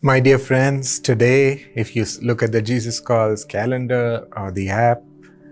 My dear friends, today, if you look at the Jesus Calls calendar or the app,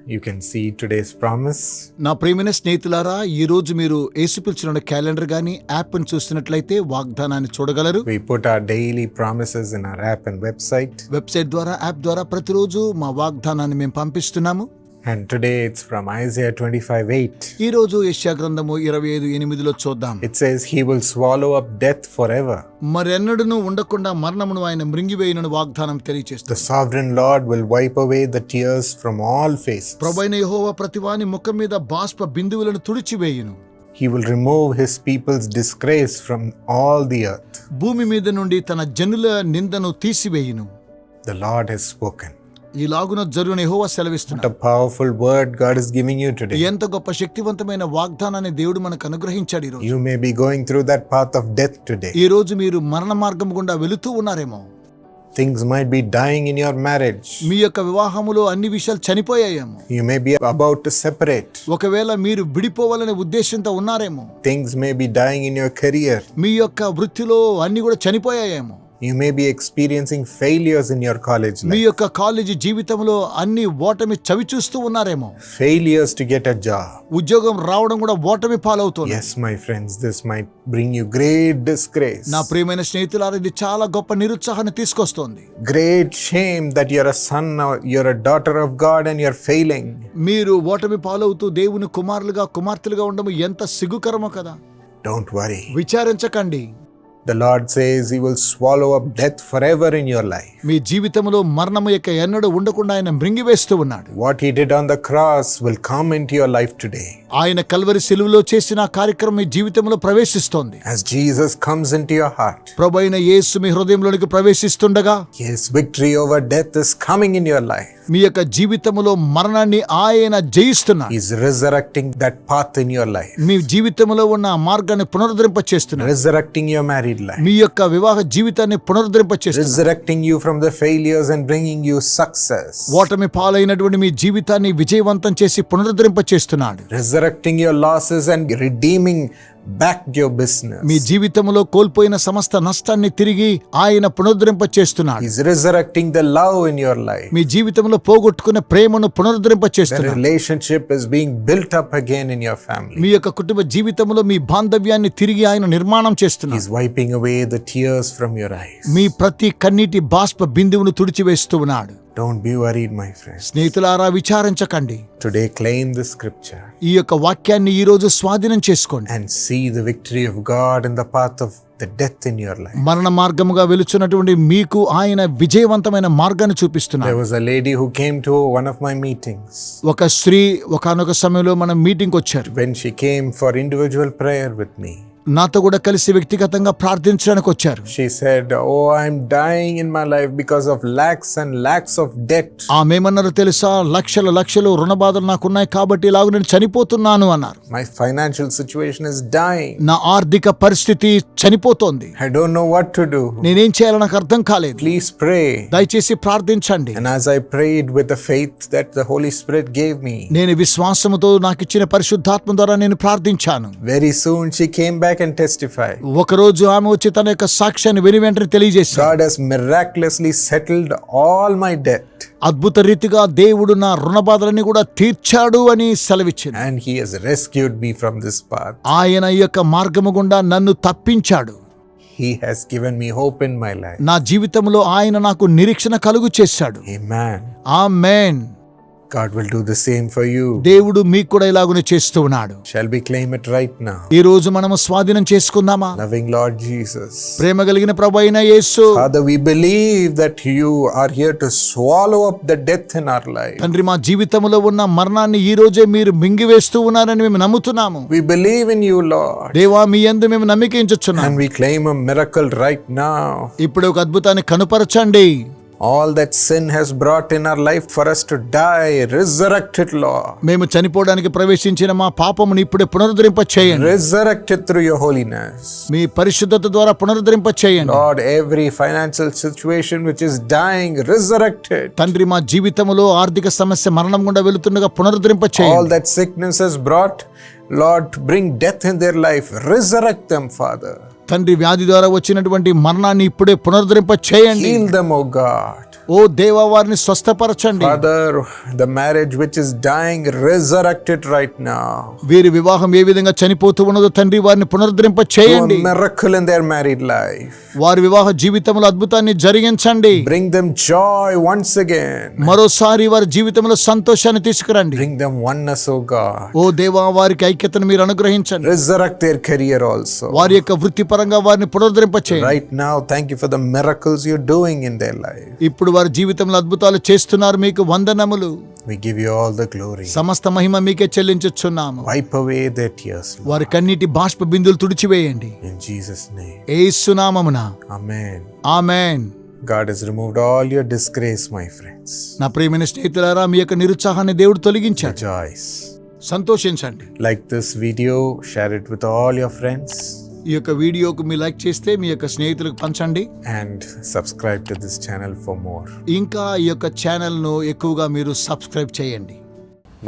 you can see today's promise. నా ప్రియమైన స్నేహితులారా, ఈ రోజు మీరు యేసు పిలిచిన క్యాలెండర్ గాని యాప్ ని చూస్తున్నట్లయితే వాగ్దానాన్ని చూడగలరు. We put our daily promises in our app and website. Website ద్వారా, యాప్ ద్వారా ప్రతిరోజు మా వాగ్దానాన్ని మేము పంపిస్తున్నాము. And today it's from Isaiah 25:8. ఈ రోజు యెషయా గ్రంథము 25:8లో చూద్దాం. It says, He will swallow up death forever. మరెన్నడూను ఉండకుండా మరణమును ఆయన మృంగివేయునని వాగ్దానం తెలియజేస్తుంది. The sovereign Lord will wipe away the tears from all faces. ప్రభువైన యెహోవా ప్రతివాని ముఖం మీద బాష్ప బిందువులను తుడిచివేయును. He will remove his people's disgrace from all the earth. భూమి మీద నుండి తన జనుల నిందను తీసివేయును. The Lord has spoken. ఈలాగున జరుగున యెహోవా సెలవిస్తున్నాడు. What a powerful word God is giving you today. ఎంత గొప్ప శక్తివంతమైన వాగ్దానాన్ని దేవుడు మనకు అనుగ్రహించాడు. ఈ రోజు You may be going through that path of death today. ఈ రోజు మీరు మరణ మార్గం గుండా వెళుతూ ఉన్నారేమో. Things might be dying in your marriage. మీ యొక్క వివాహములో అన్ని విషయాలు చనిపోయాయేమో. You may be about to separate. ఒకవేళ మీరు విడిపోవాలనే ఉద్దేశంతో ఉన్నారేమో. Things may be dying in your career. మీ యొక్క వృత్తిలో అన్ని కూడా చనిపోయాయేమో. You may be experiencing failures in your college me life. యొక్క కాలేజీ జీవితంలో అన్ని ఓటమి చవి చూస్తూ ఉన్నారేమో. Failures to get a job. ఉద్యోగం రావడం కూడా ఓటమి పాలవుతుంది. Yes, my friends, this might bring you great disgrace. నా ప్రియమైన స్నేహితులారా, ఇది చాలా గొప్ప నిరుత్సాహాన్ని తీసుకొస్తుంది. Great shame that you're a son or you're a daughter of God and you're failing. మీరు ఓటమి పాలవుతూ దేవుని కుమారులుగా కుమార్తెలుగా ఉండడం ఎంత సిగ్గుకరమో కదా. Don't worry. విచారించకండి. The Lord says He will swallow up death forever in your life. మీ జీవితంలో మరణము యొక్క ఎన్నడూ ఉండకుండా ఆయన మృంగివేస్తూ ఉన్నాడు. What He did on the cross will come into your life today. ఆయన కల్వరి శిలువలో చేసిన కార్యక్రమం మీ జీవితంలో ప్రవేశిస్తోంది. As Jesus comes into your heart, ప్రభువైన యేసు మీ హృదయంలోనికి ప్రవేశిస్తుండగా His victory over death is coming in your life. మీ యొక్క జీవితంలో మరణాన్ని ఆయన జయిస్తున్నాడు. He's resurrecting that path in your life. మీ జీవితంలో ఉన్న ఆ మార్గాన్ని పునరుద్ధరింపచేస్తున్నాడు. Resurrecting your married life. మీ యొక్క వివాహ జీవితాన్ని పునరుద్ధరింపచేస్తున్నాడు. Resurrecting you from the failures and bringing you success. ఓటమి పాలైనటువంటి మీ జీవితాన్ని విజయవంతం చేసి పునరుద్ధరింపచేస్తున్నాడు. Resurrecting your losses and redeeming back your business. మీ జీవితంలో కోల్పోయిన సమస్త నష్టాన్ని తిరిగి ఆయన పునరుద్ధరింపచేస్తున్నాడు. He's resurrecting the love in your life. మీ జీవితంలో పోగొట్టుకున్న ప్రేమను The పునరుద్ధరింపచేస్తున్నాడు. relationship is being built up again in your family. మీ యొక్క కుటుంబ జీవితంలో మీ బాంధవ్యాన్ని తిరిగి ఆయన నిర్మాణం చేస్తున్నాడు. He's wiping away the tears from your eyes. మీ ప్రతి కన్నీటి బాష్ప బిందువును తుడిచివేస్తూ ఉన్నాడు. Don't be worried, my friends. స్నేహితులారా, విచారించకండి. Today claim the scripture ఈ యొక్క వాక్యాన్ని ఈ రోజు స్వాధీనం చేసుకోండి. and see the victory of God in the path of the death in your life. మరణ మార్గముగా వెలుచున్నటువంటి మీకు ఆయన విజయవంతమైన మార్గాన్ని చూపిస్తున్నారు. There was a lady who came to one of my meetings. ఒక స్త్రీ ఒకానొక సమయంలో మన మీటింగ్ వచ్చారు. When she came for individual prayer with me, నాతో కూడా కలిసి వ్యక్తిగతంగా ప్రార్థించడానికి వచ్చారు. she said, "Oh, I'm dying in my life because of lakhs and lakhs of debt." ఆమెమన్నారు తెలుసా? లక్షలు రుణబాధలు నాకున్నాయి కాబట్టి ఇలాగ నేను చనిపోతున్నాను అన్నారు. My financial situation is dying. నా ఆర్థిక పరిస్థితి చనిపోతోంది. I don't know what to do. నేనేం చేయాలో నాకు అర్థం కాలేదు. Please pray. దయచేసి ప్రార్థించండి. And as I prayed with the faith that the Holy Spirit gave me, నేను విశ్వాసముతో నాకు ఇచ్చిన పరిశుద్ధాత్మ ద్వారా నేను ప్రార్థించాను. very soon she came back and testified. ఒకరోజు ఆమె వచ్చి తన యొక్క సాక్ష్యాన్ని వెనువెంటనే తెలియజేశారు. God has miraculously settled all my debt. అద్భుత రీతిగా దేవుడు నా రుణబాధలన్నీ కూడా తీర్చాడు అని సెలవిచ్చింది. And He has rescued me from this path. ఆయన ఈ యొక్క మార్గము గుండా నన్ను తప్పించాడు. He has given me hope in my life. నా జీవితంలో ఆయన నాకు నిరీక్షణ కలుగు చేశాడు. Amen. Amen. God will do the same for you. దేవుడు మీకు కూడా ఇలాగునే చేస్తూ ఉన్నాడు. Shall we claim it right now? ఈ రోజు మనము స్వాధీనం చేసుకుందామా? Loving Lord Jesus, ప్రేమ కలిగిన ప్రభువైన యేసు, Father, we believe that you are here to swallow up the death in our life. తండ్రి, మా జీవితంలో ఉన్న మరణాన్ని ఈ రోజే మీరు మింగివేస్తూ ఉన్నారని మేము నమ్ముతున్నాము. We believe in you, Lord. దేవా, మీ యందు మేము నమ్మికించుచున్నాము. And we claim a miracle right now. ఇప్పుడు ఒక అద్భుతాన్ని కనుపరచండి. All that sin has brought in our life for us to die, resurrect it, Lord. మేము చనిపోవడానికి ప్రవేశించిన మా పాపమును ఇప్పుడే పునరుద్ధరింప చేయండి. Resurrect it through your holiness. మీ పరిశుద్ధత ద్వారా పునరుద్ధరింప చేయండి. Lord, every financial situation which is dying, resurrect it. తండ్రి, మా జీవితంలో ఆర్థిక సమస్య మరణం గుండా వెళుతుండగా పునరుద్ధరింప All చేయండి. that sickness has brought, Lord, to bring death in their life, resurrect them, Father. తండ్రి వ్యాధి ద్వారా వచ్చినటువంటి మరణాన్ని ఇప్పుడే పునరుద్ధరింప చేయండి. Heal them, O God. ఓ దేవా, వారిని స్వస్థపరచండి. Father, the marriage which is dying, resurrect it right now. వీరి వివాహం ఏ విధంగా చనిపోతూ ఉన్నదో తండ్రి వారిని పునరుద్ధరింప Do చేయండి. a miracle in their married life. వారి వివాహ జీవితంలో అద్భుతాన్ని జరిగించండి. Bring them joy once again. మరోసారి వారి జీవితంలో సంతోషాన్ని తీసుకురండి. Bring them oneness, O God. ఓ దేవా, వారికి ఐక్యతను మీరు అనుగ్రహించండి. Resurrect their career also. వారి యొక్క వృత్తిపరంగా వారిని పునరుద్ధరింప చేయండి. Right now, thank you for the miracles you're doing in their life. ఇప్పుడు వారి జీవితంలో అద్భుతాలు చేస్తున్నారు, మీకు వందనములు. We give you all the glory. సమస్త మహిమ మీకే చెల్లించుచున్నాము. Wipe away their tears, Lord. వారి కన్నీటి బాష్ప బిందులు తుడిచివేయండి. In Jesus' name. యేసు నామమున Amen. Amen. God has removed all your disgrace, my friends. నా ప్రియమైన స్నేహితులారా, మీ యొక్క నిరుత్సాహాన్ని దేవుడు తొలగించాడు. Rejoice. సంతోషించండి. Like this video, share it with all your friends, ఈ యొక్క వీడియోకు మీ లైక్ చేస్తే మీ యొక్క స్నేహితులకు పంచండి. and subscribe to this channel for more. ఇంకా ఈ యొక్క ఛానల్ను ఎక్కువగా మీరు సబ్స్క్రైబ్ చేయండి.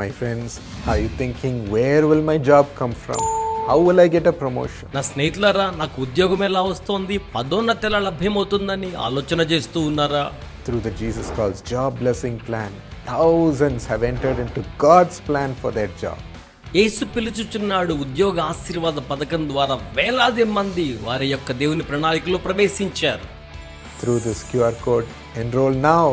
My friends, are you thinking, where will my job come from? How will I get a promotion? నా స్నేహితులారా, నాకు ఉద్యోగం ఎలా వస్తోంది, పదోన్నతి ఎలా లభ్యమవుతుందని ఆలోచన చేస్తూ ఉన్నారా? Through the Jesus Calls Job Blessing Plan, thousands have entered into God's plan for their job. యేసు పిలుచుచున్నాడు ఉద్యోగ ఆశీర్వాద పథకం ద్వారా వేలాది మంది వారి యొక్క దేవుని ప్రణాళికలో ప్రవేశించారు. Through this QR code, enroll now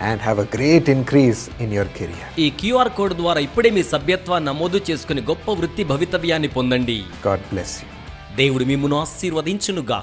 and have a great increase in your career. ఈ QR కోడ్ ద్వారా ఇప్పుడే మీ సభ్యత్వాన్ని నమోదు చేసుకుని గొప్ప వృత్తి భవితవ్యాన్ని పొందండి. God bless you. దేవుడు మిమ్మును ఆశీర్వదించునుగా.